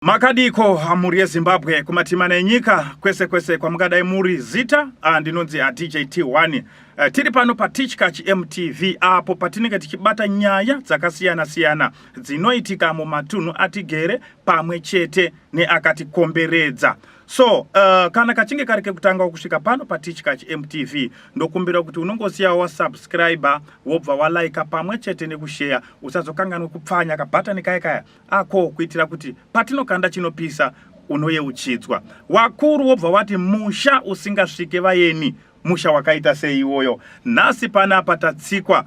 Makadiko hamuri Zimbabwe kumatimana enyika kwese kwa mukadai muri zita ndinonzi DJ T1 tiri pano pa Teachkach MTV apo patinenge tichibata nyaya dzakasiyana dzinoitika mumatunhu atigere pamwe chete neakatikomberedza. So kana kachinge karike kutanga kusvika pano pa Teachkach MTV ndokumbira kuti unongosiya wa subscriber wobva wa like pamwe chete nekushare usazokanganwe kupfanya kabhatani kaya ako kuitira kuti patinokanda chinopisa unoyeuchidzwa. Wakuru wobva wati musha usingasvike vayeni musha wakaita sei iwoyo. Nhasi panapa tatsikwa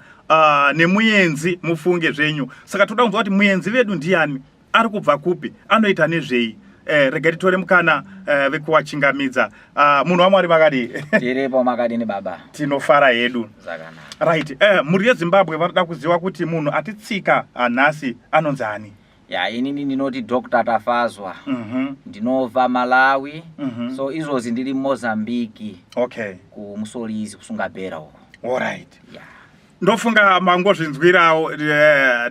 nemuyenzi mufunge zvenyu. Saka toda kunzwa kuti muyenzi vedu ndiani, ari kubva kupi, anoita nezvei. Regari tore mukana vekuwachingamidza. Munhu waMwari makadi. Tiripo makadi ni baba. Tinofara yedu. Zakana. Right. Muri yeZimbabwe vanoda kuziva kuti munhu atitsika nhasi anonzani. Ya inini ndinoti Dr. Tafazwa. Ndinobva Malawi. So izvozi ndiri Mozambique. Okay. Ku Musolizi kusungapera uko. All right. Yeah. Ndofunga mangozvinzwirawo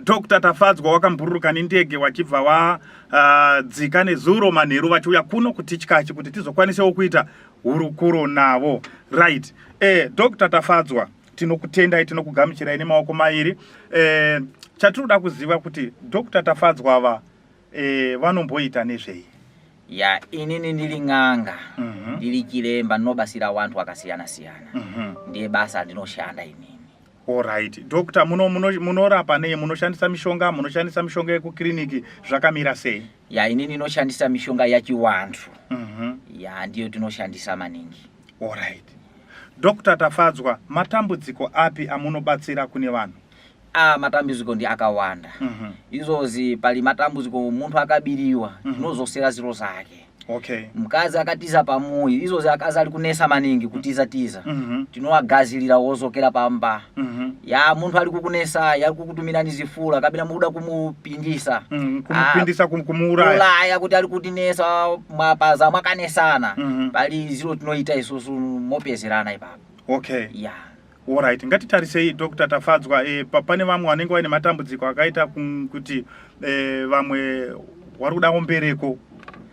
Dr. Tafadzwa wakambururuka nendege wachibva wa dzika nezuro manheru vachiuya kuno kuTeachkach kuti tizokwanisawo kuita hurukuro navo. Right. Dr. Tafadzwa tinokutendai, tinokugamuchirai nemaoko mairi. Chatinoda kuziva kuti Dr. Tafadzwa ava vanomboita nezvei. Ya inini ndiri ng'anga. Ndiri chiremba ndinobasira vantu vakasiyana. Ndiye basa ndinoshanda inini. Alright. Doctor, munorapa nei, munoshandisa mishonga yekukliniki zvakamira sei? Ya inini inoshandisa mishonga yachivantu. Ya ndiyo tinoshandisa maningi. Alright. Dr. Tafadzwa, matambudziko api amunobatsira kune vanhu? Matambudziko ndi akawanda. Izvozi pali matambudziko muntu akabiriwa, tinozosera ziro zake. Okay. Mkazi akatiza pamoyo, izvozi akazi ali kunesa maningi kutiza. Tinowagazirira wozokera pamba. Ya muntu ali kukunesa, yali kukutumira nizifula, kabina muda kumupindisa. Kumupindisa kumuuraya. Ulaya kuti ali kutinesa mwapaza mwakanesana. Pali ziro tinoita isusu mopezerana ipapo. Okay. Yeah. Alright. Ngatitarisei Dr. Tafadzwa, pane vamwe vanenge vaine matambudziko akaita kuti vamwe vari kuda mbereko.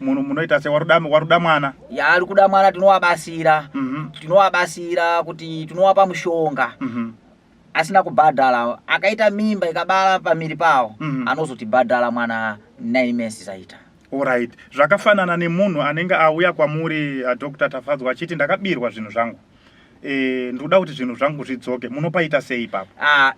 Munhu munoita se waruda mwana. Ya ari kuda mwana tinowabasira. Tinowabasira kuti tinowapa mushonga. Asina kubhadhala, akaita mimba ikabala pamiri pawo, anozotibhadhala mwana 9 months zaita. Alright. Zvakafanana nemunhu anenge auya kwamuri Dr. Tafadzwa achiti ndakabirwa zvinhu zvangu. Ndoda kuti zvinhu zvangu zvidzoke. Munopaita sei ipapo?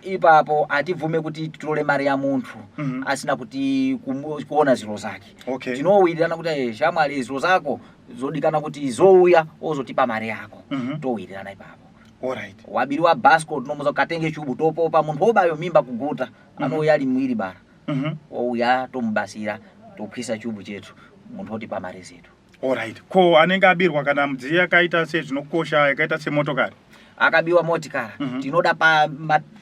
Ipapo atibvume kuti titore mari ya muntu asina kuti kuona ziro zake. Okay. Tinowirirana kuti shamwari ziro zako zodikana kuti zouya ozotipa mari yako. Towirirana ipapo. Alright. Wabiriwa basco tinomuza katenge chubu topopa muntu obayo mimba kuguta anouya ali mwiri bara. Ouya tomubasira topisa chubu chetu muntu otipa mari zetu. Alright. Ko anenge abirwa kana mudziyi akaita sezvinokosha yakaita semotokari? Akabiwa motikara. Tinoda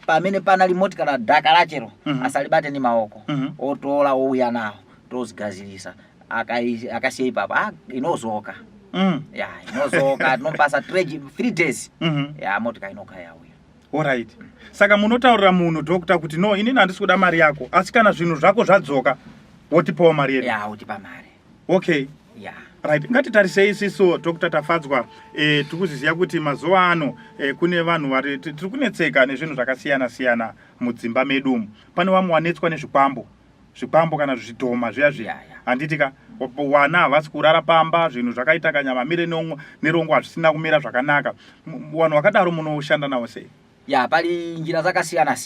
pamene panali motikara dhaka rachero asalibate ni maoko. Otola ouya nawo tozigazirisa. Akasiya ipapo inozoka. Ya inozoka tinopasa 3 days. Ya motika inoka yauya. Alright. Saka munotaurira munhu Dr. kuti no inini handisi kuda mari yako, asi kana zvinhu zvako zvadzoka wotipawo mari yedu. Ya wotipa mari. Okay. Ya. Right. Ngatitarisei isiso Dr. Tafadzwa, tikuziziya kuti mazuva ano kune vanhu vari tiri kunetseka nezvinhu zvakasiyana mudzimba medu. Pane vamwe vanetswa nezvikwambo kana zvidhoma zviya. Handitika wana havasi kurara pamba, zvinhu zvakaita kanyama mire nerongo hazvisina kumira zvakanaka. Vanhu vakadaro munoshanda navo sei? Ya pali njira dzakasiyana.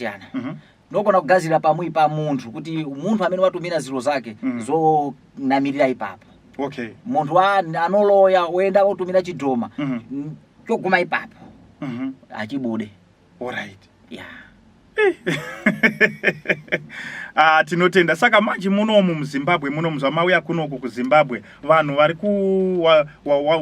Nokona kugadzira pamwe pa muntu kuti muntu amene watumira ziro zake zonamirira ipapo. Okay. Muntu anoloya oenda otumira chidhoma. Choguma ipapo. Achibude. Alright. Yeah. Tinotenda. Saka manje munomu muZimbabwe munomuzwa mauya kunoku kuZimbabwe vanhu vari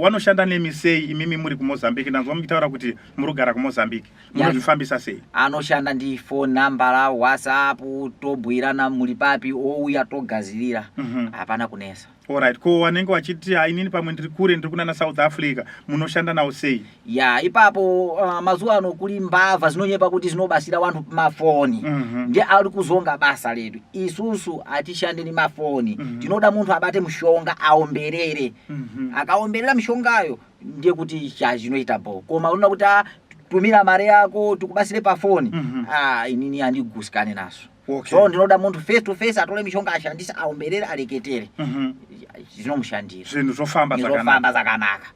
wanoshanda nemisei imimi muri kuMozambique. Nanzwa mukitaura kuti murugara kuMozambique. Munozvifambisa sei? Anoshanda ndi phone number, WhatsApp, tobhuirana muri papi ouya togazirira. Hapana kunesa. Alright. Ko wanenge wachiti inini pamwe ndiri kure ndiri kuna South Africa munoshanda nawo sei? Ya ipapo mazuva ano kuli mbavha zinonyepa kuti zinobasira vantu mafoni ndiye ali kuzonga basa ledu. Isusu atishande ni mafoni tinoda munthu abate mshonga aomberere akaomberera mshongayo ndiye kuti chazinoita bo koma unaona kuti tumira mare yako tukubasire pa foni inini andigusikane naso. So ndinoda munthu face to face atole mishonga ashandisa aomberere aleketere zinomushandira zvinhu zvofamba zakanaka.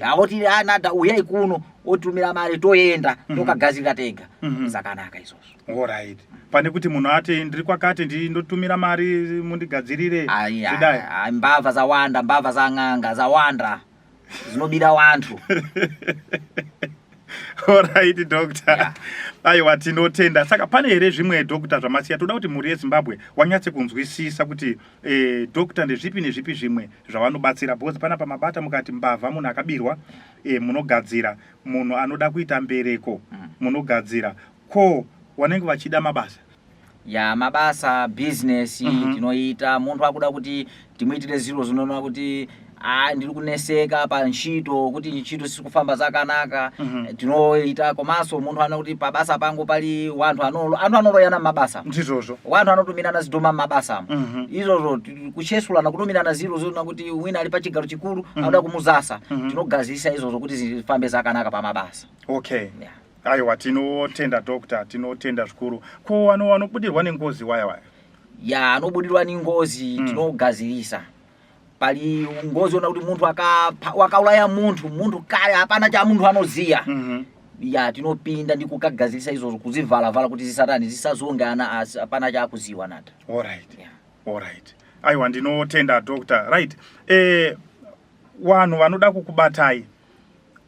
Awoti anada uyai kuno otumira mare toyenda tokagadzirira tega zakanaka izvozvo. Alright. Pane kuti munhu ati ndiri kwakati ndotumira mari mundigadzirire zidai mbavha zawanda mbavha zang'anga zawanda zinobira vantu. Alright doctor. Aiwa tinotenda. Saka pane here zvimwe doctor zvamasiya toda kuti muri yeZimbabwe wanyatse kunzwisisa kuti doctor ndezvipi nezvipi zvimwe zvavanobatsira because pana pamabata mukati mbavha munhu akabirwa munogadzira munhu anoda kuita mbereko munogadzira ko wanenge vachida mabasa mabasa business tinoita munthu akuda kuti timuitire ziro zinoona kuti ndiri kuneseka pa ntchito kuti ntchito sikufamba zakanaka tinoita komanso munthu ana kuti pabasa pangu pali wanthu anoloyana mabasa ndizvozvo wanthu anotumirana zidoma mabasa izvozvo kuchesulana kutumirana ziro zinoona kuti wina ali pa chigaro chikulu anoda kumuzasa tinogazisa izvozvo kuti zifambe zakanaka pa mabasa. Aiwa tinotenda doctor tinotenda zvikuru ko wanobudirwa nengozi waya anobudirwa nengozi tinogazirisa pali ngozi ona kuti munthu wakaulaya munthu kale hapana cha munthu anoziya tinopinda ndi kukagazirisa izvozvo kuzivala kuti zisatani zisazongana hapana cha akuziwa nata. Alright. Aiwa ndinotenda doctor. Right. Vanhu vanoda kukubatai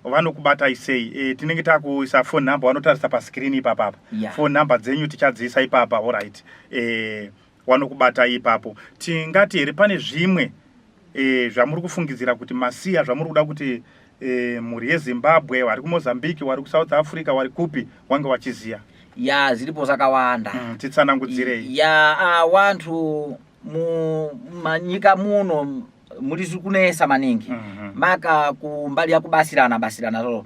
vanokubatai sei tinenge takuisa phone number vanotarisa pa screen ipapa phone number dzenyu tichadzisa ipapa. Alright. Vanokubatai ipapo tingati here pane zvimwe zvamuri kufungidzira kuti masiya zvamuri kuda kuti muri yeZimbabwe wari kuMozambique wari kuSouth Africa wari kupi wange wachiziya? Zilipo zakawanda. Titsanangudzirei. Wanthu manyika muno muri kunesa maningi maka kumbali ya kubasirana zolo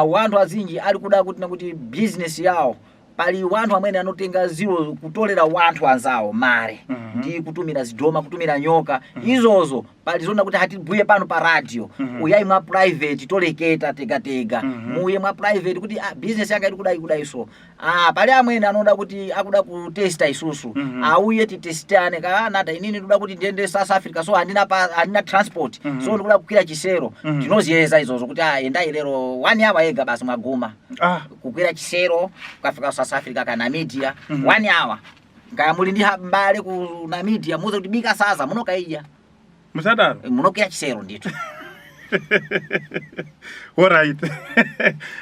wanthu azinji ali kuda kuti business yawo pali wanthu amene anotenga ziro kutolera wanthu anzawo mare ndi kutumira zidoma kutumira nyoka izozo pali zona kuti hatibhuye pano pa radio uyai mwa private toleketa tega muye mwa private kuti business yanga iri kudai so pali amene anoda kuti akuda kutesta isusu auye titestane nata inini ndoda kuti ndiende South Africa so handina transport so ndikuda kukwira chisero tinoziyeza izozo kuti endai lero 1 hour yega basi mwaguma kukwira chisero kufika South Africa kana Namibia 1 hour ngaya muli ndi mbale ku Namibia muze kuti bika saza munokaija musadaro munokira chisero ndito. Alright.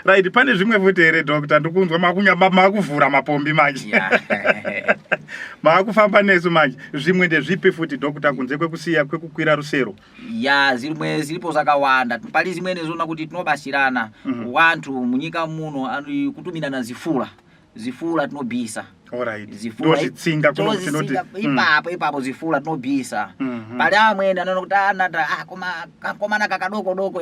Right, pane zvimwe futi here doctor ndikunzwa makuvhura mapombi manje makufamba nesu manje zvimwe ndezvipi futi doctor kunze kwekusiya kwekukwira rusero? Zilipo zakawanda pali zimwe nezona kuti tinobasirana wanthu munyika muno ali kutumirana zifula tinobisa. Alright. Zifula ndozitsinga kuno tinoti ipapo zifula tinobisa. Pali amene anoona kuti anata komana kakadoko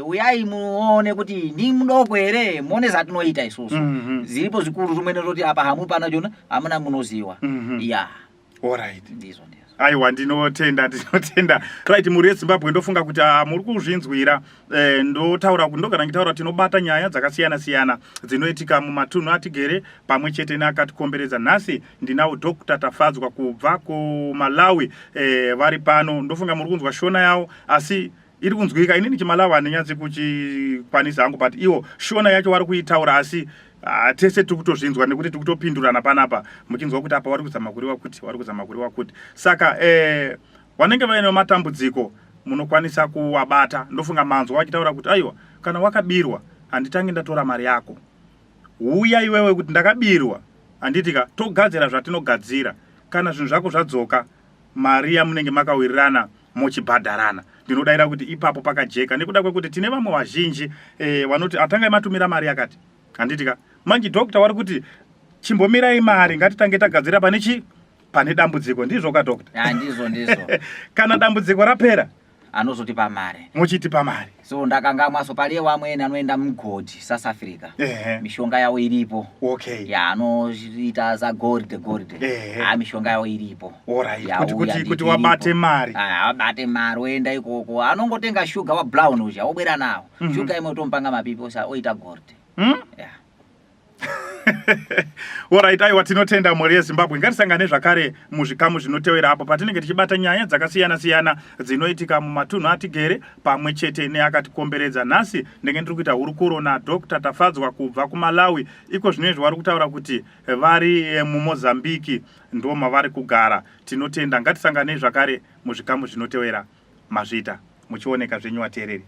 uyai muone kuti ndi mdoko here muone zatinoita isusu. Zilipo zikulu zimene zoti apa hamupana jona amuna munoziwa. Alright. Ndizo. Aiwa ndinotenda. Right, muri yeZimbabwe ndofunga kuti muri kuzvinzwira ndotaura kuti ndogara ngitaura tinobata nyaya dzakasiyana dzinoitika mumatunhu atigere pamwe chete neakatikomberedza. Nhasi ndinawo Dr. Tafadzwa kubva kuMalawi vari pano ndofunga muri kunzwa shona yawo asi iri kunzwika inini chiMalawi handinyatsi kuchikwanisa hangu but iwo shona yacho vari kuitaura asi tese tikutozvinzwa nekuti tikutopindurana panapa muchinzwa kuti apa vari kuzama kuriwa kuti saka vanenge vaine matambudziko munokwanisa kuwabata. Ndofunga manzwa wachitaura kuti aiwa kana wakabirwa handitange ndatora mari yako uya iwewe kuti ndakabirwa handitika togadzira zvatinogadzira kana zvinhu zvako zvadzoka mari yamunenge makawirirana mochibhadharana. Ndinodaira kuti ipapo pakajeka nekuda kwekuti tine vamwe vazhinji vanoti atanga matumira mari yakati handitika manje doctor wari kuti chimbomirai mari ngatitange tagadzira pane dambudziko ndizvo ka doctor? Ndizo. Kana dambudziko rapera anozotipa mare. Muchitipa mare. So ndakangamwaso paliye wamwene anoenda mugodi South Africa. Mishonga yawo iripo. Okay. Ya anoita za gold. Mishonga yawo iripo. Alright. Kuti wabate mari. Wabate mari oenda ikoko. Anongotenga sugar wa brown uja obwera nawo. Sugar imwe tompanga mapipo sa oita gold. Yeah. Alright, aiwa tinotenda mhuri yeZimbabwe. Ngatisangane zvakare muzvikamu zvinotevera apo patinenge tichibata nyaya dzakasiyana-siyana dzinoitika mumatunhu atigere pamwe chete neakatikomberedza. Nhasi ndenge ndiri kuita hurukuro naDr. Tafadzwa kubva kuMalawi. Iko zvinezvi vari kutaura kuti vari muMozambique ndo mavari kugara. Tinotenda, ngatisangane zvakare muzvikamu zvinotevera mazvita muchioneka zvenyu vateereri.